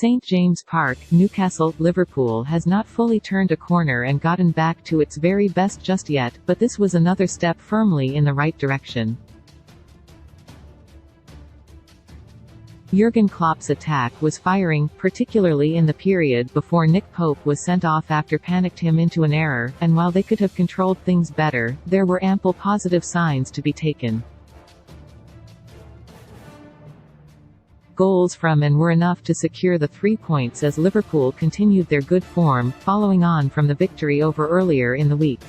St James Park, Newcastle. Liverpool has not fully turned a corner and gotten back to its very best just yet, but this was another step firmly in the right direction. Jürgen Klopp's attack was firing, particularly in the period before Nick Pope was sent off after panicked him into an error, and while they could have controlled things better, there were ample positive signs to be taken. Goals from and were enough to secure the 3 points as Liverpool continued their good form, following on from the victory over earlier in the week.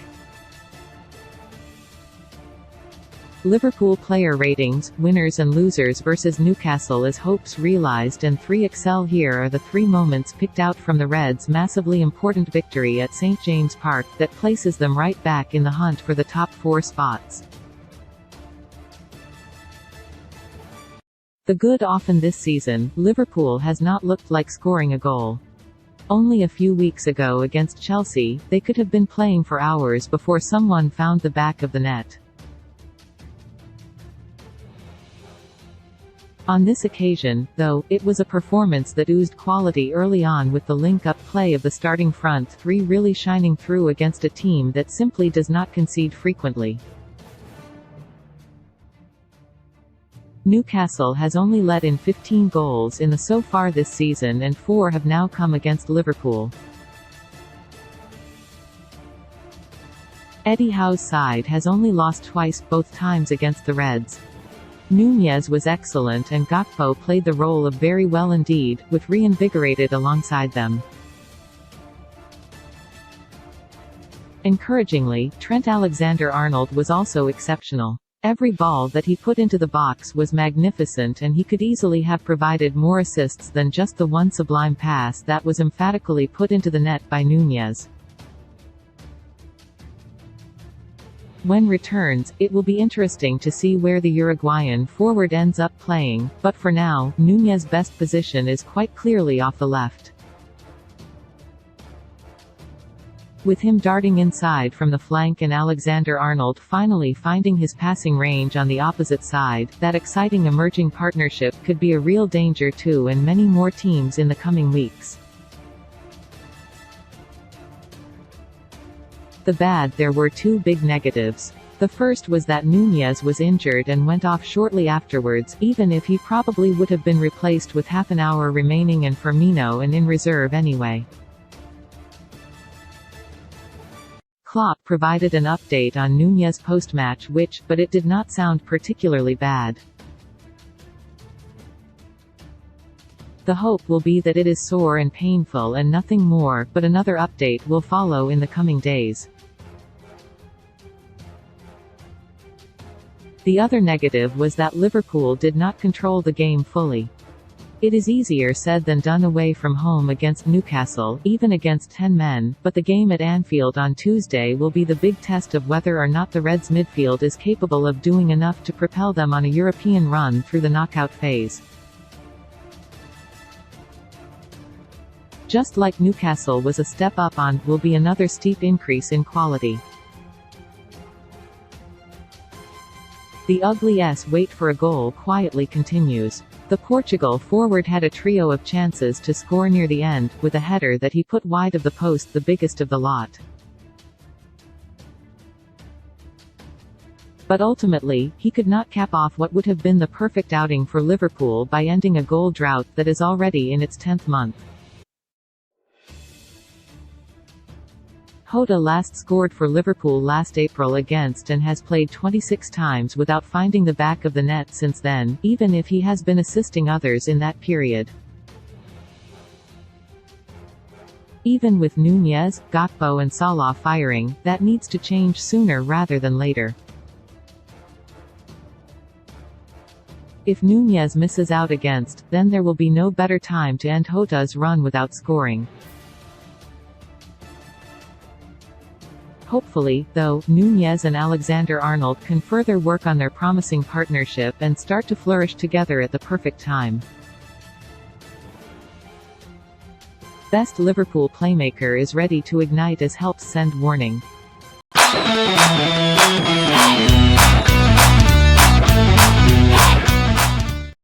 Liverpool player ratings, winners and losers versus Newcastle as hopes realised and 3 excel. Here are the 3 moments picked out from the Reds' massively important victory at St James Park, that places them right back in the hunt for the top 4 spots. The good often this season, Liverpool has not looked like scoring a goal. Only a few weeks ago against Chelsea, they could have been playing for hours before someone found the back of the net. On this occasion, though, it was a performance that oozed quality early on, with the link-up play of the starting front 3 really shining through against a team that simply does not concede frequently. Newcastle has only let in 15 goals in the so far this season, and 4 have now come against Liverpool. Eddie Howe's side has only lost twice, both times against the Reds. Núñez was excellent and Gakpo played the role of very well indeed, with reinvigorated alongside them. Encouragingly, Trent Alexander-Arnold was also exceptional. Every ball that he put into the box was magnificent, and he could easily have provided more assists than just the one sublime pass that was emphatically put into the net by Núñez. When returns, it will be interesting to see where the Uruguayan forward ends up playing, but for now, Núñez's best position is quite clearly off the left. With him darting inside from the flank and Alexander-Arnold finally finding his passing range on the opposite side, that exciting emerging partnership could be a real danger to and many more teams in the coming weeks. The bad: there were 2 big negatives. The first was that Núñez was injured and went off shortly afterwards, even if he probably would have been replaced with half an hour remaining and Firmino and in reserve anyway. Klopp provided an update on Núñez post-match but it did not sound particularly bad. The hope will be that it is sore and painful and nothing more, but another update will follow in the coming days. The other negative was that Liverpool did not control the game fully. It is easier said than done away from home against Newcastle, even against 10 men, but the game at Anfield on Tuesday will be the big test of whether or not the Reds' midfield is capable of doing enough to propel them on a European run through the knockout phase. Just like Newcastle was a step up on, will be another steep increase in quality. The ugly wait for a goal quietly continues. The Portugal forward had a trio of chances to score near the end, with a header that he put wide of the post, the biggest of the lot. But ultimately, he could not cap off what would have been the perfect outing for Liverpool by ending a goal drought that is already in its 10th month. Jota last scored for Liverpool last April against and has played 26 times without finding the back of the net since then, even if he has been assisting others in that period. Even with Núñez, Gakpo and Salah firing, that needs to change sooner rather than later. If Núñez misses out against, then there will be no better time to end Jota's run without scoring. Hopefully, though, Núñez and Alexander-Arnold can further work on their promising partnership and start to flourish together at the perfect time. Best Liverpool playmaker is ready to ignite as helps send warning.